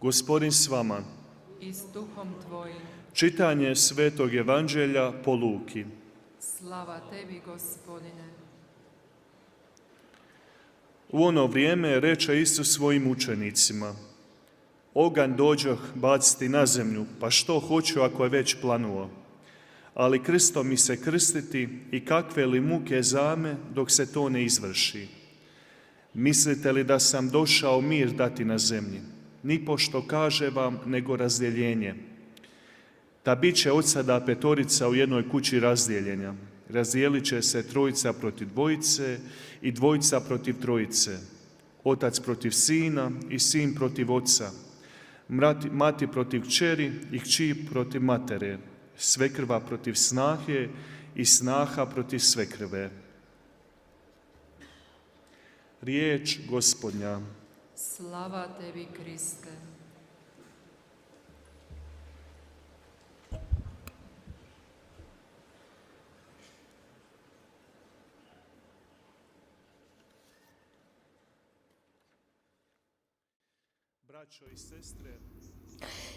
Gospodin s vama. I s duhom tvojim. Čitanje Svetog Evanđelja po Luki. Slava tebi, Gospodine. U ono vrijeme reče Isus svojim učenicima: Oganj dođoh baciti na zemlju, pa što hoću ako je već planuo? Ali krstom mi se krstiti i kakve li muke zame dok se to ne izvrši. Mislite li da sam došao mir dati na zemlji? Nipošto kaže vam, nego razdjeljenje. Ta bit će od sada petorica u jednoj kući razdijeljenja. Razdijelit će se trojica protiv dvojice i dvojica protiv trojice. Otac protiv sina i sin protiv oca. Mati protiv kćeri i kći protiv matere. Svekrva protiv snahe i snaha protiv svekrve. Riječ Gospodnja. Slava tebi, Kriste.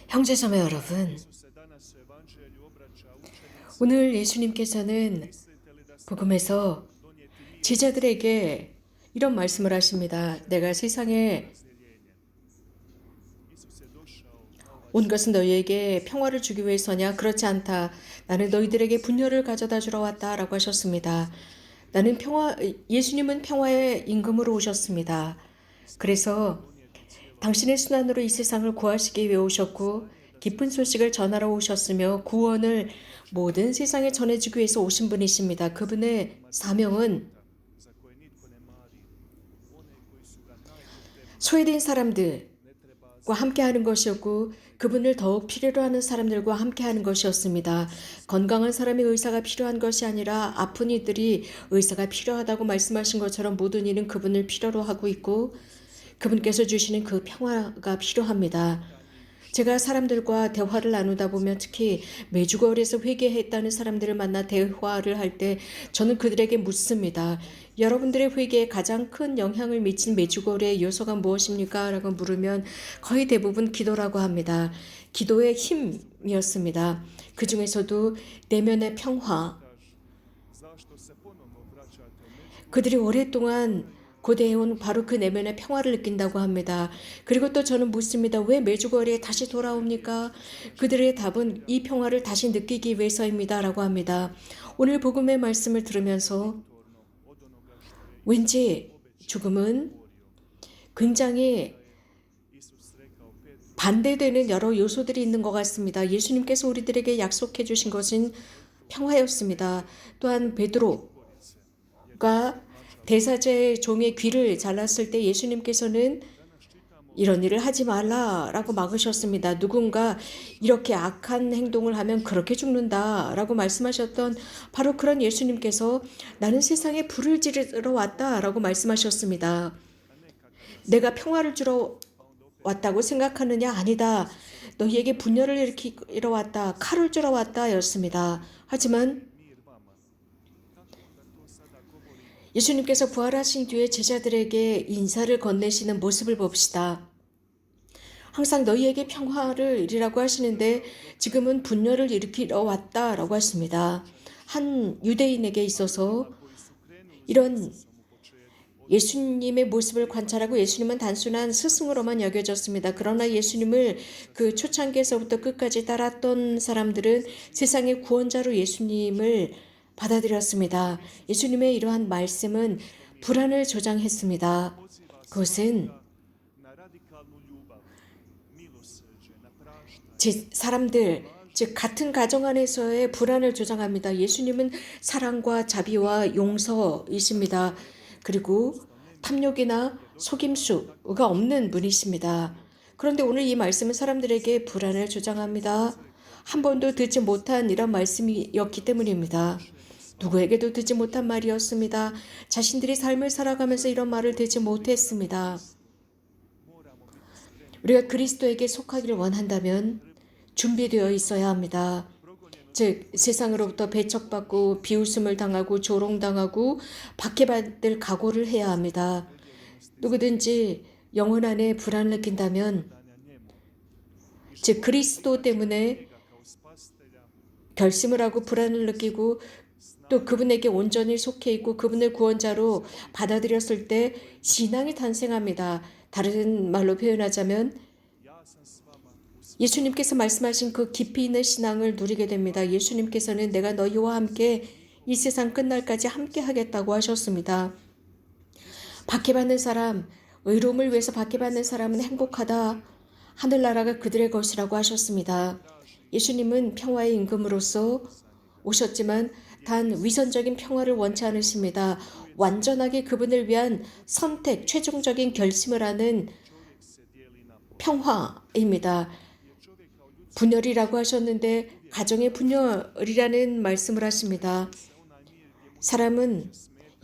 형제자매 여러분, 오늘 예수님께서는 복음에서 제자들에게 이런 말씀을 하십니다. 내가 세상에 온 것은 너희에게 평화를 주기 위해서냐? 그렇지 않다. 나는 너희들에게 분열을 가져다 주러 왔다 라고 하셨습니다. 예수님은 평화의 임금으로 오셨습니다. 그래서 당신의 순환으로 이 세상을 구하시기 위해 오셨고 기쁜 소식을 전하러 오셨으며 구원을 모든 세상에 전해주기 위해서 오신 분이십니다. 그분의 사명은 소외된 사람들과 함께하는 것이었고 그분을 더욱 필요로 하는 사람들과 함께하는 것이었습니다. 건강한 사람이 의사가 필요한 것이 아니라 아픈 이들이 의사가 필요하다고 말씀하신 것처럼 모든 이는 그분을 필요로 하고 있고 그분께서 주시는 그 평화가 필요합니다. 제가 사람들과 대화를 나누다 보면 특히 메주거리에서 회개했다는 사람들을 만나 대화를 할 때 저는 그들에게 묻습니다. 여러분들의 회개에 가장 큰 영향을 미친 메주거리의 요소가 무엇입니까? 라고 물으면 거의 대부분 기도라고 합니다. 기도의 힘이었습니다. 그 중에서도 내면의 평화. 그들이 오랫동안 고대해온 바로 그 내면의 평화를 느낀다고 합니다. 그리고 또 저는 묻습니다. 왜 메주거리에 다시 돌아옵니까? 그들의 답은 이 평화를 다시 느끼기 위해서입니다. 라고 합니다. 오늘 복음의 말씀을 들으면서 왠지 죽음은 굉장히 반대되는 여러 요소들이 있는 것 같습니다. 예수님께서 우리들에게 약속해 주신 것은 평화였습니다. 또한 베드로가 대사제의 종의 귀를 잘랐을 때 예수님께서는 이런 일을 하지 말라라고 막으셨습니다. 누군가 이렇게 악한 행동을 하면 그렇게 죽는다라고 말씀하셨던 바로 그런 예수님께서 나는 세상에 불을 지르러 왔다라고 말씀하셨습니다. 내가 평화를 주러 왔다고 생각하느냐? 아니다. 너희에게 분열을 일으키러 왔다. 칼을 주러 왔다였습니다. 하지만 예수님께서 부활하신 뒤에 제자들에게 인사를 건네시는 모습을 봅시다. 항상 너희에게 평화를 이라고 하시는데 지금은 분열을 일으키러 왔다라고 하십니다. 한 유대인에게 있어서 이런 예수님의 모습을 관찰하고 예수님은 단순한 스승으로만 여겨졌습니다. 그러나 예수님을 그 초창기에서부터 끝까지 따랐던 사람들은 세상의 구원자로 예수님을 받아들였습니다. 예수님의 이러한 말씀은 불안을 조장했습니다. 그것은 사람들, 즉 같은 가정 안에서의 불안을 조장합니다. 예수님은 사랑과 자비와 용서이십니다. 그리고 탐욕이나 속임수가 없는 분이십니다. 그런데 오늘 이 말씀은 사람들에게 불안을 조장합니다. 한 번도 듣지 못한 이런 말씀이었기 때문입니다. 누구에게도 듣지 못한 말이었습니다. 자신들이 삶을 살아가면서 이런 말을 듣지 못했습니다. 우리가 그리스도에게 속하기를 원한다면 준비되어 있어야 합니다. 즉 세상으로부터 배척받고 비웃음을 당하고 조롱당하고 박해받을 각오를 해야 합니다. 누구든지 영혼 안에 불안을 느낀다면 즉 그리스도 때문에 결심을 하고 불안을 느끼고 또 그분에게 온전히 속해 있고 그분을 구원자로 받아들였을 때 신앙이 탄생합니다. 다른 말로 표현하자면 예수님께서 말씀하신 그 깊이 있는 신앙을 누리게 됩니다. 예수님께서는 내가 너희와 함께 이 세상 끝날까지 함께 하겠다고 하셨습니다. 박해받는 사람, 의로움을 위해서 박해받는 사람은 행복하다. 하늘나라가 그들의 것이라고 하셨습니다. 예수님은 평화의 임금으로서 오셨지만 단 위선적인 평화를 원치 않으십니다. 완전하게 그분을 위한 선택, 최종적인 결심을 하는 평화입니다. 분열이라고 하셨는데 가정의 분열이라는 말씀을 하십니다. 사람은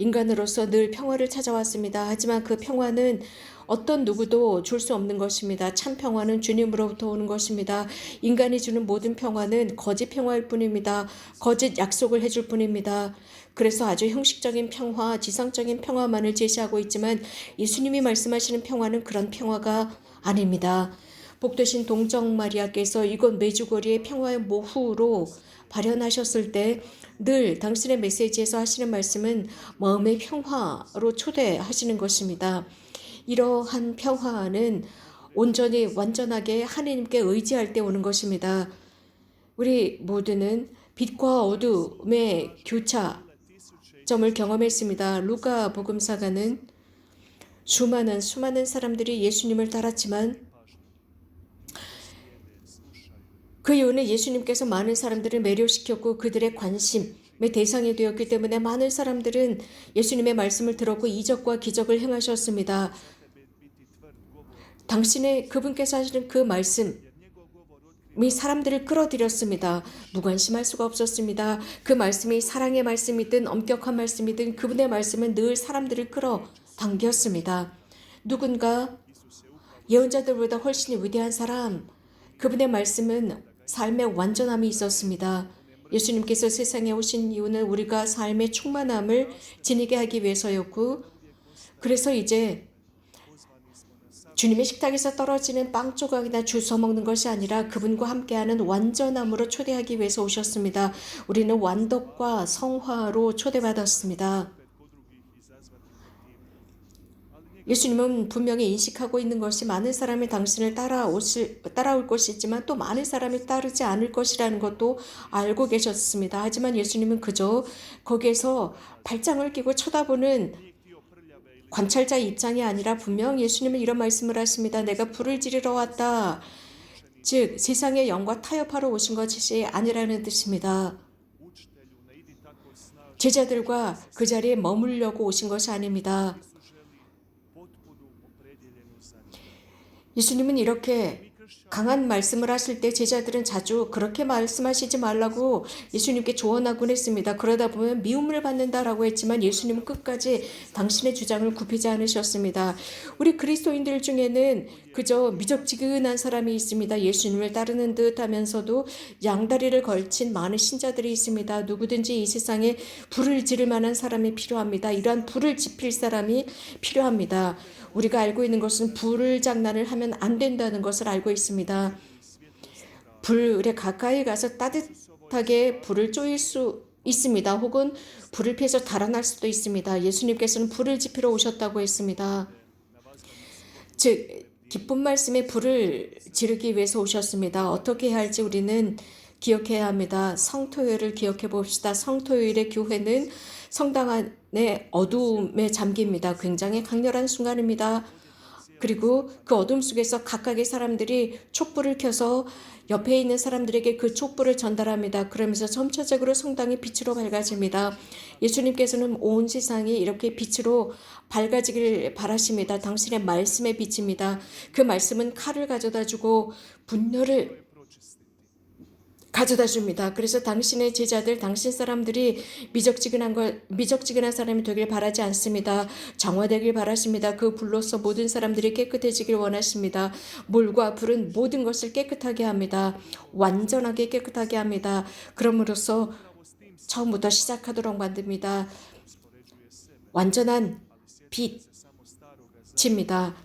인간으로서 늘 평화를 찾아왔습니다. 하지만 그 평화는 어떤 누구도 줄 수 없는 것입니다. 참 평화는 주님으로부터 오는 것입니다. 인간이 주는 모든 평화는 거짓 평화일 뿐입니다. 거짓 약속을 해줄 뿐입니다. 그래서 아주 형식적인 평화, 지상적인 평화만을 제시하고 있지만 예수님이 말씀하시는 평화는 그런 평화가 아닙니다. 복되신 동정 마리아께서 이곳 메주거리의 평화의 모후로 발현하셨을 때 늘 당신의 메시지에서 하시는 말씀은 마음의 평화로 초대하시는 것입니다. 이러한 평화는 온전히 완전하게 하나님께 의지할 때 오는 것입니다. 우리 모두는 빛과 어둠의 교차점을 경험했습니다. 루카 복음사가는 수많은 사람들이 예수님을 따랐지만 그 이유는 예수님께서 많은 사람들을 매료시켰고 그들의 관심의 대상이 되었기 때문에 많은 사람들은 예수님의 말씀을 들었고 이적과 기적을 행하셨습니다. 당신의 그분께서 하시는 그 말씀이 사람들을 끌어들였습니다. 무관심할 수가 없었습니다. 그 말씀이 사랑의 말씀이든 엄격한 말씀이든 그분의 말씀은 늘 사람들을 끌어당겼습니다. 누군가 예언자들보다 훨씬 위대한 사람, 그분의 말씀은 삶의 완전함이 있었습니다. 예수님께서 세상에 오신 이유는 우리가 삶의 충만함을 지니게 하기 위해서였고 그래서 이제 주님의 식탁에서 떨어지는 빵 조각이나 주워 먹는 것이 아니라 그분과 함께하는 완전함으로 초대하기 위해서 오셨습니다. 우리는 완덕과 성화로 초대받았습니다. 예수님은 분명히 인식하고 있는 것이 많은 사람이 당신을 따라올 것이지만 또 많은 사람이 따르지 않을 것이라는 것도 알고 계셨습니다. 하지만 예수님은 그저 거기에서 발장을 끼고 쳐다보는 관찰자 입장이 아니라 분명 예수님은 이런 말씀을 하십니다. 내가 불을 지르러 왔다. 즉 세상의 영과 타협하러 오신 것이 아니라는 뜻입니다. 제자들과 그 자리에 머물려고 오신 것이 아닙니다. 예수님은 이렇게 강한 말씀을 하실 때 제자들은 자주 그렇게 말씀하시지 말라고 예수님께 조언하곤 했습니다. 그러다 보면 미움을 받는다라고 했지만 예수님은 끝까지 당신의 주장을 굽히지 않으셨습니다. 우리 그리스도인들 중에는 그저 미적지근한 사람이 있습니다. 예수님을 따르는 듯 하면서도 양다리를 걸친 많은 신자들이 있습니다. 누구든지 이 세상에 불을 지를 만한 사람이 필요합니다. 이러한 불을 지필 사람이 필요합니다. 우리가 알고 있는 것은 불 장난을 하면 안 된다는 것을 알고 있습니다. 불에 가까이 가서 따뜻하게 불을 쪼일 수 있습니다. 혹은 불을 피해서 달아날 수도 있습니다. 예수님께서는 불을 지피러 오셨다고 했습니다. 즉 기쁜 말씀에 불을 지르기 위해서 오셨습니다. 어떻게 해야 할지 우리는 기억해야 합니다. 성토요일을 기억해 봅시다. 성토요일의 교회는 성당 안에 어둠에 잠깁니다. 굉장히 강렬한 순간입니다. 그리고 그 어둠 속에서 각각의 사람들이 촛불을 켜서 옆에 있는 사람들에게 그 촛불을 전달합니다. 그러면서 점차적으로 성당이 빛으로 밝아집니다. 예수님께서는 온 세상이 이렇게 빛으로 밝아지길 바라십니다. 당신의 말씀의 빛입니다. 그 말씀은 칼을 가져다 주고 분열을 가져다 줍니다. 그래서 당신의 제자들, 당신 사람들이 미적지근한 사람이 되길 바라지 않습니다. 정화되길 바라십니다. 그 불로서 모든 사람들이 깨끗해지길 원하십니다. 물과 불은 모든 것을 깨끗하게 합니다. 완전하게 깨끗하게 합니다. 그럼으로써 처음부터 시작하도록 만듭니다. 완전한 빛입니다.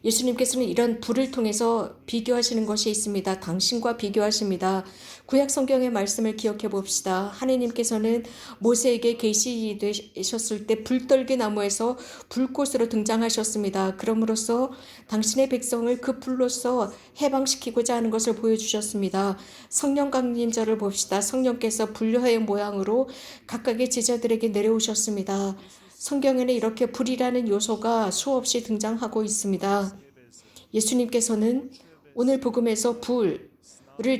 예수님께서는 이런 불을 통해서 비교하시는 것이 있습니다. 당신과 비교하십니다. 구약 성경의 말씀을 기억해 봅시다. 하느님께서는 모세에게 계시되셨을 때 불떨기 나무에서 불꽃으로 등장하셨습니다. 그럼으로써 당신의 백성을 그 불로서 해방시키고자 하는 것을 보여주셨습니다. 성령 강림절을 봅시다. 성령께서 불효의 모양으로 각각의 제자들에게 내려오셨습니다. 성경에는 이렇게 불이라는 요소가 수없이 등장하고 있습니다. 예수님께서는 오늘 복음에서 불을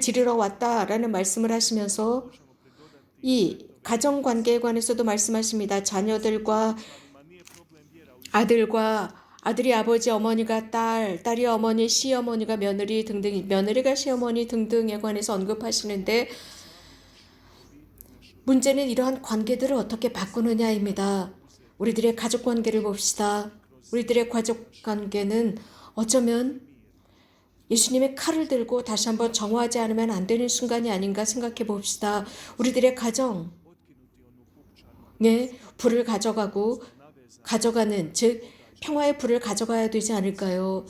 지르러 왔다라는 말씀을 하시면서 이 가정관계에 관해서도 말씀하십니다. 자녀들과 아들이 아버지, 어머니가 딸, 딸이 어머니, 시어머니가 며느리 등등, 며느리가 시어머니 등등에 관해서 언급하시는데 문제는 이러한 관계들을 어떻게 바꾸느냐입니다. 우리들의 가족 관계를 봅시다. 우리들의 가족 관계는 어쩌면 예수님의 칼을 들고 다시 한번 정화하지 않으면 안 되는 순간이 아닌가 생각해 봅시다. 우리들의 가정에 불을 가져가는, 즉 평화의 불을 가져가야 되지 않을까요?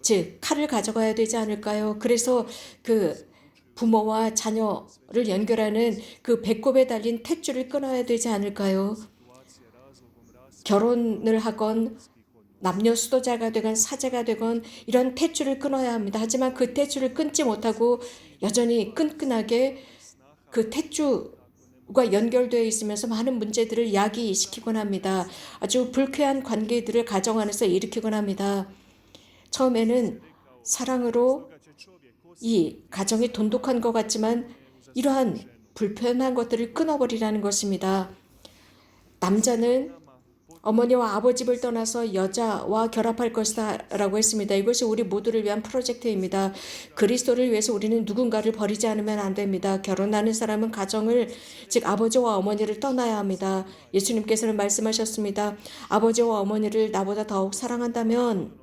즉 칼을 가져가야 되지 않을까요? 그래서 그 부모와 자녀를 연결하는 그 배꼽에 달린 탯줄을 끊어야 되지 않을까요? 결혼을 하건 남녀 수도자가 되건 사제가 되건 이런 탯줄을 끊어야 합니다. 하지만 그 탯줄을 끊지 못하고 여전히 끈끈하게 그 탯줄과 연결되어 있으면서 많은 문제들을 야기시키곤 합니다. 아주 불쾌한 관계들을 가정 안에서 일으키곤 합니다. 처음에는 사랑으로 이 가정이 돈독한 것 같지만 이러한 불편한 것들을 끊어버리라는 것입니다. 남자는 어머니와 아버지를 떠나서 여자와 결합할 것이다 라고 했습니다. 이것이 우리 모두를 위한 프로젝트입니다. 그리스도를 위해서 우리는 누군가를 버리지 않으면 안 됩니다. 결혼하는 사람은 가정을, 즉 아버지와 어머니를 떠나야 합니다. 예수님께서는 말씀하셨습니다. 아버지와 어머니를 나보다 더욱 사랑한다면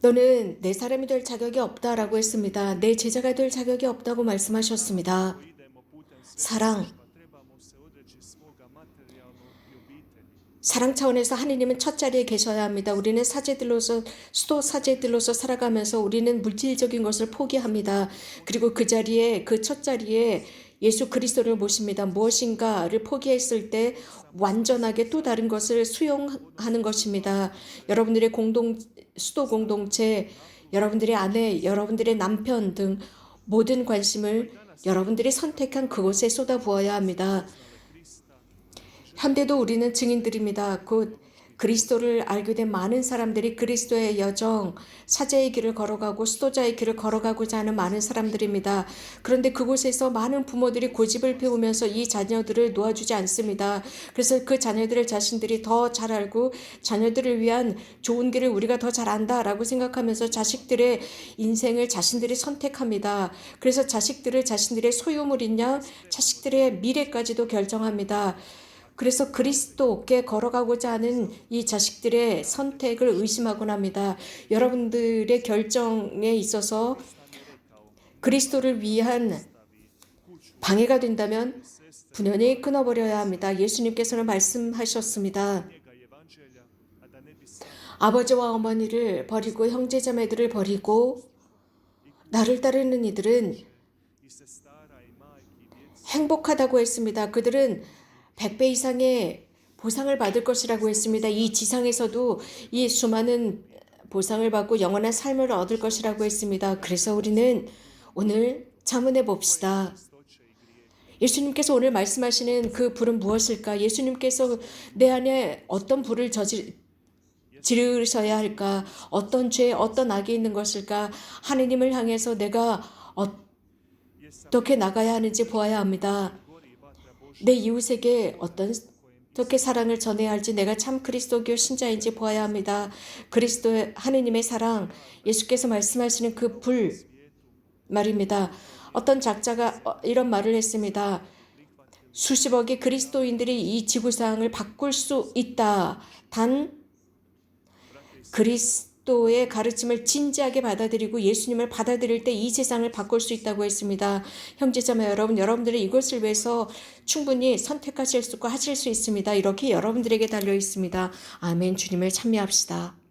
너는 내 사람이 될 자격이 없다라고 했습니다. 내 제자가 될 자격이 없다고 말씀하셨습니다. 사랑 차원에서 하느님은 첫 자리에 계셔야 합니다. 우리는 수도 사제들로서 살아가면서 우리는 물질적인 것을 포기합니다. 그리고 그 자리에, 그 첫 자리에 예수 그리스도를 모십니다. 무엇인가를 포기했을 때 완전하게 또 다른 것을 수용하는 것입니다. 여러분들의 수도 공동체, 여러분들의 아내, 여러분들의 남편 등 모든 관심을 여러분들이 선택한 그곳에 쏟아부어야 합니다. 현대도 우리는 증인들입니다. 곧 그리스도를 알게 된 많은 사람들이 그리스도의 여정, 사제의 길을 걸어가고 수도자의 길을 걸어가고자 하는 많은 사람들입니다. 그런데 그곳에서 많은 부모들이 고집을 피우면서 이 자녀들을 놓아주지 않습니다. 그래서 그 자녀들을 자신들이 더 잘 알고 자녀들을 위한 좋은 길을 우리가 더 잘 안다라고 생각하면서 자식들의 인생을 자신들이 선택합니다. 그래서 자식들을 자신들의 소유물이냐 자식들의 미래까지도 결정합니다. 그래서 그리스도께 걸어가고자 하는 이 자식들의 선택을 의심하곤 합니다. 여러분들의 결정에 있어서 그리스도를 위한 방해가 된다면 분연히 끊어버려야 합니다. 예수님께서는 말씀하셨습니다. 아버지와 어머니를 버리고 형제자매들을 버리고 나를 따르는 이들은 행복하다고 했습니다. 그들은 100배 이상의 보상을 받을 것이라고 했습니다. 이 지상에서도 이 수많은 보상을 받고 영원한 삶을 얻을 것이라고 했습니다. 그래서 우리는 오늘 자문해 봅시다. 예수님께서 오늘 말씀하시는 그 불은 무엇일까? 예수님께서 내 안에 어떤 불을 지르셔야 할까? 어떤 죄, 어떤 악이 있는 것일까? 하느님을 향해서 내가 어떻게 나가야 하는지 보아야 합니다. 내 이웃에게 어떻게 사랑을 전해야 할지, 내가 참 그리스도교 신자인지 보아야 합니다. 그리스도의 하느님의 사랑, 예수께서 말씀하시는 그 불 말입니다. 어떤 작자가 이런 말을 했습니다. 수십억의 그리스도인들이 이 지구상을 바꿀 수 있다. 단 그리스도의 가르침을 진지하게 받아들이고 예수님을 받아들일 때 이 세상을 바꿀 수 있다고 했습니다. 형제자매 여러분, 여러분들은 이것을 위해서 충분히 선택하실 수 있고 하실 수 있습니다. 이렇게 여러분들에게 달려 있습니다. 아멘. 주님을 찬미합시다.